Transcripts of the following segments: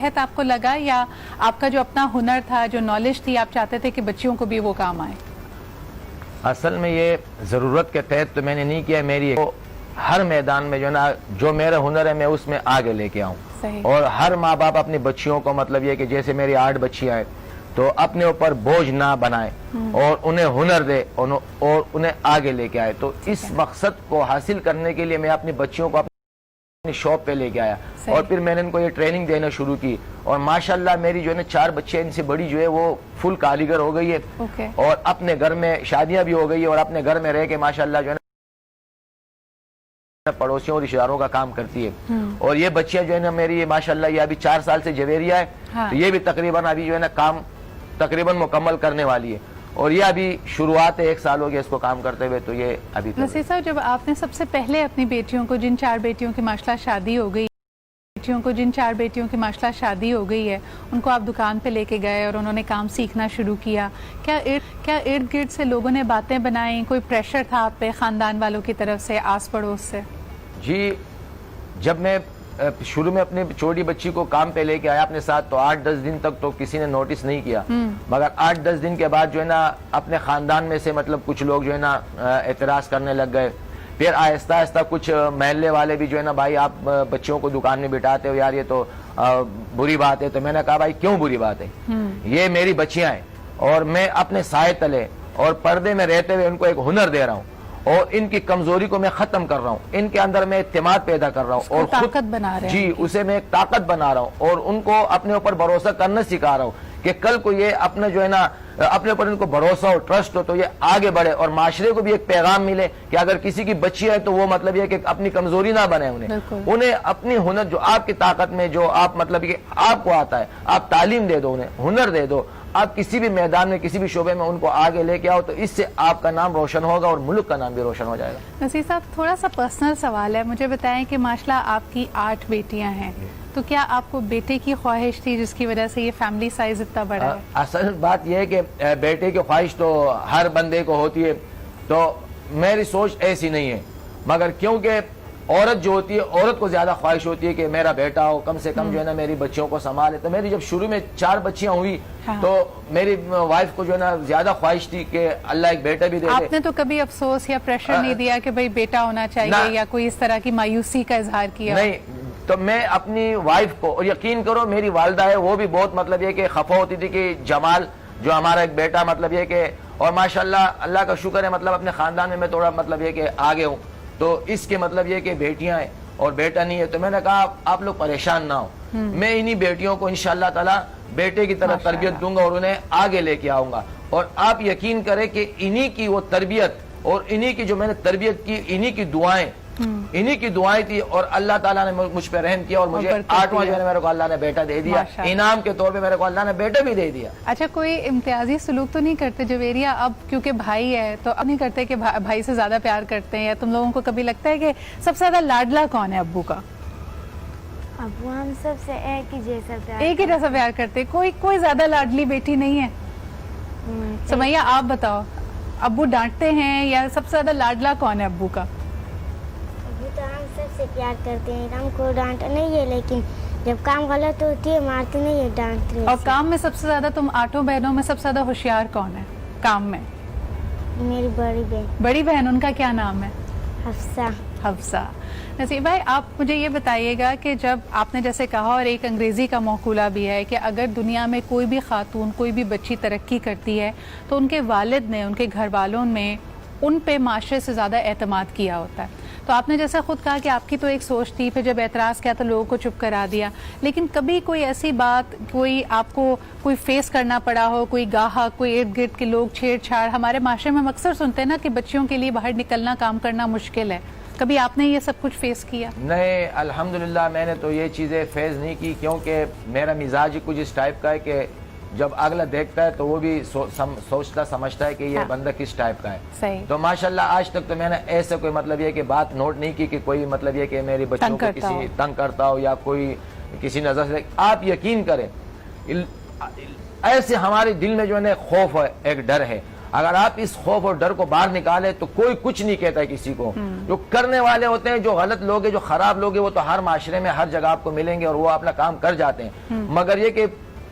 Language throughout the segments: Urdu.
آپ کو لگا یا آپ کا جو اپنا ہنر تھا, جو نالج تھی, آپ چاہتے تھے کہ بچیوں کو بھی وہ کام آئے؟ اصل میں یہ ضرورت کے تحت تو میں نے نہیں کیا. میری ہر میدان میں جو ہے نا, جو میرا ہنر ہے میں اس میں آگے لے کے آؤں. اور ہر ماں باپ اپنی بچیوں کو مطلب یہ کہ جیسے میری 8 بچیاں ہیں تو اپنے اوپر بوجھ نہ بنائے اور انہیں ہنر دے اور انہیں آگے لے کے آئے. تو اس مقصد کو حاصل کرنے کے لیے میں اپنی بچیوں کو اپنی شاپ پہ لے کے آیا اور پھر میں نے ان کو یہ ٹریننگ دینا شروع کی. اور ماشاءاللہ میری جو ہے نا 4 بچے, ان سے بڑی جو ہے وہ فل کاریگر ہو گئی ہے اور اپنے گھر میں شادیاں بھی ہو گئی ہے اور اپنے گھر میں رہ کے ماشاءاللہ جو ہے نا پڑوسیوں اور رشتہ داروں کا کام کرتی ہے. اور یہ بچیاں جو ہے نا میری ماشاءاللہ یہ ابھی 4 سال سے جویریہ ہے, تو یہ بھی تقریباً ابھی جو ہے نا کام تقریباً مکمل کرنے والی ہے. اور یہ ابھی شروعات ہے, 1 سال ہو گیا اس کو کام کرتے ہوئے. تو یہ ابھی نصیر صاحب, جب آپ نے سب سے پہلے اپنی بیٹیوں کو, جن 4 بیٹیوں کی ماشاءاللہ شادی ہو گئی, شادی ہو گئی ہے, ان کو آپ دکان پہ لے کے گئے اور انہوں نے کام سیکھنا شروع کیا, کیا ارد گرد سے لوگوں نے باتیں بنائیں, کوئی پریشر تھا آپ پہ خاندان والوں کی طرف سے, آس پڑوس سے؟ جی, جب میں شروع میں اپنی چھوٹی بچی کو کام پہ لے کے آیا اپنے ساتھ تو 8-10 دن تک تو کسی نے نوٹس نہیں کیا, مگر 8-10 دن کے بعد جو ہے نا اپنے خاندان میں سے مطلب کچھ لوگ جو ہے نا اعتراض کرنے لگ گئے. پھر آہستہ آہستہ کچھ محلے والے بھی جو ہے نا, بھائی آپ بچوں کو دکان میں بٹھاتے ہو یار, یہ تو بری بات ہے. تو میں نے کہا بھائی کیوں بری بات ہے, یہ میری بچیاں ہیں اور میں اپنے سائے تلے اور پردے میں رہتے ہوئے ان کو ایک ہنر دے رہا ہوں اور ان کی کمزوری کو میں ختم کر رہا ہوں, ان کے اندر میں اعتماد پیدا کر رہا ہوں اور طاقت بنا رہے ہیں. جی, اسے میں ایک طاقت بنا رہا ہوں اور ان کو اپنے اوپر بھروسہ کرنا سکھا رہا ہوں کہ کل کو یہ اپنا جو ہے نا اپنے اوپر ان کو بھروسہ ہو, ٹرسٹ ہو, تو یہ آگے بڑھے اور معاشرے کو بھی ایک پیغام ملے کہ اگر کسی کی بچی ہے تو وہ مطلب یہ کہ اپنی کمزوری نہ بنے, انہیں اپنی ہنر جو آپ کی طاقت میں جو آپ مطلب کہ آپ کو آتا ہے آپ تعلیم دے دو, انہیں ہنر دے دو. آپ کسی بھی میدان میں کسی بھی شعبے میں ان کو آگے لے کے آؤ تو اس سے آپ کا نام روشن ہوگا اور ملک کا نام بھی روشن ہو جائے گا. نصیر صاحب, تھوڑا سا پرسنل سوال ہے, مجھے بتائیں کہ ماشاءاللہ آپ کی 8 بیٹیاں ہیں, تو کیا آپ کو بیٹے کی خواہش تھی جس کی وجہ سے یہ فیملی سائز اتنا بڑا ہے؟ اصل بات یہ ہے کہ بیٹے کی خواہش تو ہر بندے کو ہوتی ہے, تو میری سوچ ایسی نہیں ہے, مگر کیونکہ عورت جو ہوتی ہے, عورت کو زیادہ خواہش ہوتی ہے کہ میرا بیٹا ہو, کم سے کم جو ہے نا میری بچیوں کو سنبھالے. تو میری جب شروع میں 4 بچیاں ہوئی تو میری وائف کو جو ہے نا زیادہ خواہش تھی کہ اللہ ایک بیٹا بھی دے دے. آپ نے تو کبھی افسوس یا پریشر نہیں دیا کہ بھئی بیٹا ہونا چاہیے یا کوئی اس طرح کی مایوسی کا اظہار کیا؟ نہیں, تو میں اپنی وائف کو, اور یقین کرو میری والدہ ہے وہ بھی بہت مطلب یہ کہ خفا ہوتی تھی کہ جمال جو ہمارا ایک بیٹا مطلب یہ کہ, اور ماشاءاللہ اللہ کا شکر ہے مطلب اپنے خاندان میں تھوڑا مطلب یہ کہ آگے ہوں, تو اس کے مطلب یہ کہ بیٹیاں ہیں اور بیٹا نہیں ہے. تو میں نے کہا آپ لوگ پریشان نہ ہو, میں انہی بیٹیوں کو انشاءاللہ تعالی بیٹے کی طرح تربیت دوں گا اور انہیں آگے لے کے آؤں گا. اور آپ یقین کریں کہ انہی کی وہ تربیت اور انہی کی جو میں نے تربیت کی, انہی کی دعائیں تھی اور اللہ تعالیٰ نے مجھ پہ رحم کیا اور مجھے 8واں جو ہے میرے کو اللہ نے بیٹا دے دیا, انعام کے طور پہ میرے کو اللہ نے بیٹا بھی دے دیا. اچھا, کوئی امتیازی سلوک تو نہیں کرتے جویریہ اب کیونکہ بھائی ہے تو اب نہیں کرتے کہ بھائی سے زیادہ پیار کرتے ہیں, یا تم لوگوں کو کبھی لگتا ہے کہ سب سے زیادہ لاڈلا کون ہے ابو کا؟ ابو ہم سب سے ایک ہی جیسا پیار کرتے, کوئی زیادہ لاڈلی بیٹی نہیں ہے؟ سمیہ آپ بتاؤ, ابو ڈانٹتے ہیں یا سب سے زیادہ لاڈلا کون ہے ابو کا؟ ابو تو ہم سب سے پیار کرتے ہیں, ہم کو ڈانٹ نہیں ہے, لیکن جب کام غلط ہوتی ہے مارتے نہیں ہے, ڈانٹتے. اور کام میں سب سے زیادہ تم 8 بہنوں میں سب سے زیادہ ہوشیار کون ہے کام میں؟ میری بڑی بہن, ان کا کیا نام ہے؟ حفصہ. نصیر بھائی, آپ مجھے یہ بتائیے گا کہ جب آپ نے جیسے کہا, اور ایک انگریزی کا مقولہ بھی ہے کہ اگر دنیا میں کوئی بھی خاتون, کوئی بھی بچی ترقی کرتی ہے تو ان کے والد نے, ان کے گھر والوں نے ان پہ معاشرے سے زیادہ اعتماد کیا ہوتا ہے. تو آپ نے جیسے خود کہا کہ آپ کی تو ایک سوچ تھی, پھر جب اعتراض کیا تو لوگوں کو چپ کرا دیا, لیکن کبھی کوئی ایسی بات, کوئی آپ کو کوئی فیس کرنا پڑا ہو, کوئی گاہک, کوئی ارد گرد کے لوگ چھیڑ چھاڑ؟ ہمارے معاشرے میں ہم اکثر سنتے ہیں نا کہ بچیوں کے لیے باہر نکلنا, کام کرنا مشکل ہے. کبھی آپ نے یہ سب کچھ فیس کیا؟ نہیں, الحمدللہ میں نے تو یہ چیزیں فیس نہیں کی, کیونکہ میرا مزاج کچھ اس ٹائپ کا ہے کہ جب اگلا دیکھتا ہے تو وہ بھی سوچتا سمجھتا ہے کہ یہ بندہ کس ٹائپ کا ہے. تو ماشاءاللہ آج تک تو میں نے ایسے کوئی مطلب یہ کہ بات نوٹ نہیں کی کہ کوئی مطلب یہ کہ میری بچوں کو کسی تنگ کرتا ہو یا کوئی کسی نظر سے. آپ یقین کریں ایسے ہمارے دل میں جو ہے خوف ہے, ایک ڈر ہے. اگر آپ اس خوف اور ڈر کو باہر نکالیں تو کوئی کچھ نہیں کہتا ہے کسی کو. جو کرنے والے ہوتے ہیں, جو غلط لوگ ہیں, جو خراب لوگ ہیں, وہ تو ہر معاشرے میں ہر جگہ آپ کو ملیں گے اور وہ اپنا کام کر جاتے ہیں. مگر یہ کہ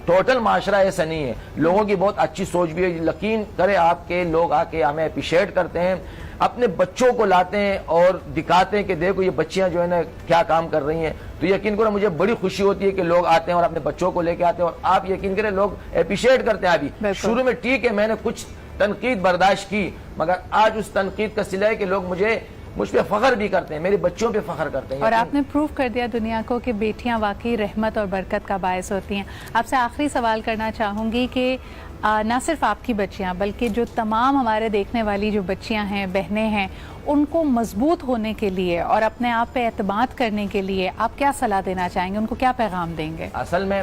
ٹوٹل معاشرہ ایسا نہیں ہے, لوگوں کی بہت اچھی سوچ بھی ہے. یقین کرے آپ کے لوگ آ کے ہمیں اپریشیٹ کرتے ہیں, اپنے بچوں کو لاتے ہیں اور دکھاتے ہیں کہ دیکھو یہ بچیاں جو ہے نا کیا کام کر رہی ہیں. تو یقین کرو مجھے بڑی خوشی ہوتی ہے کہ لوگ آتے ہیں اور اپنے بچوں کو لے کے آتے ہیں, اور آپ یقین کریں لوگ اپریشیٹ کرتے ہیں. ابھی شروع میں ٹھیک ہے میں نے کچھ تنقید برداشت کی, مگر آج اس تنقید کا صلہ ہے کہ لوگ مجھ پہ فخر بھی کرتے ہیں, میرے بچوں پہ فخر کرتے ہیں. اور آپ نے پروف کر دیا دنیا کو کہ بیٹیاں واقعی رحمت اور برکت کا باعث ہوتی ہیں. آپ سے آخری سوال کرنا چاہوں گی کہ نہ صرف آپ کی بچیاں بلکہ جو تمام ہمارے دیکھنے والی جو بچیاں ہیں, بہنیں ہیں, ان کو مضبوط ہونے کے لیے اور اپنے آپ پہ اعتماد کرنے کے لیے آپ کیا صلاح دینا چاہیں گے, ان کو کیا پیغام دیں گے؟ اصل میں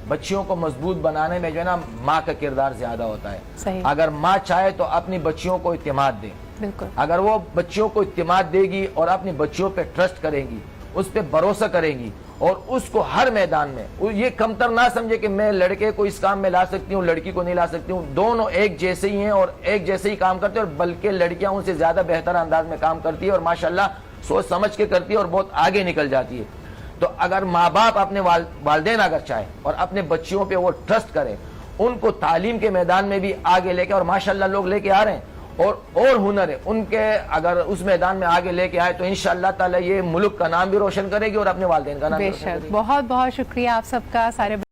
بچیوں کو مضبوط بنانے میں جو ہے نا ماں کا کردار زیادہ ہوتا ہے. صحیح. اگر ماں چاہے تو اپنی بچیوں کو اعتماد دے. بالکل. اگر وہ بچیوں کو اعتماد دے گی اور اپنی بچیوں پہ ٹرسٹ کرے گی, اس پہ بھروسہ کرے گی, اور اس کو ہر میدان میں یہ کمتر نہ سمجھے کہ میں لڑکے کو اس کام میں لا سکتی ہوں, لڑکی کو نہیں لا سکتی ہوں, دونوں ایک جیسے ہی ہیں اور ایک جیسے ہی کام کرتے ہیں, اور بلکہ لڑکیاں ان سے زیادہ بہتر انداز میں کام کرتی ہے اور ماشاءاللہ سوچ سمجھ کے کرتی ہے اور بہت آگے نکل جاتی ہے. تو اگر ماں باپ اپنے والدین اگر چاہے اور اپنے بچیوں پہ وہ ٹرسٹ کرے, ان کو تعلیم کے میدان میں بھی آگے لے کے, اور ماشاءاللہ لوگ لے کے آ رہے ہیں, اور ہنر ہے ان کے, اگر اس میدان میں آگے لے کے آئے تو انشاءاللہ تعالی یہ ملک کا نام بھی روشن کرے گی اور اپنے والدین کا نام بھی روشن کرے گی. بے شک. بہت بہت شکریہ آپ سب کا. سارے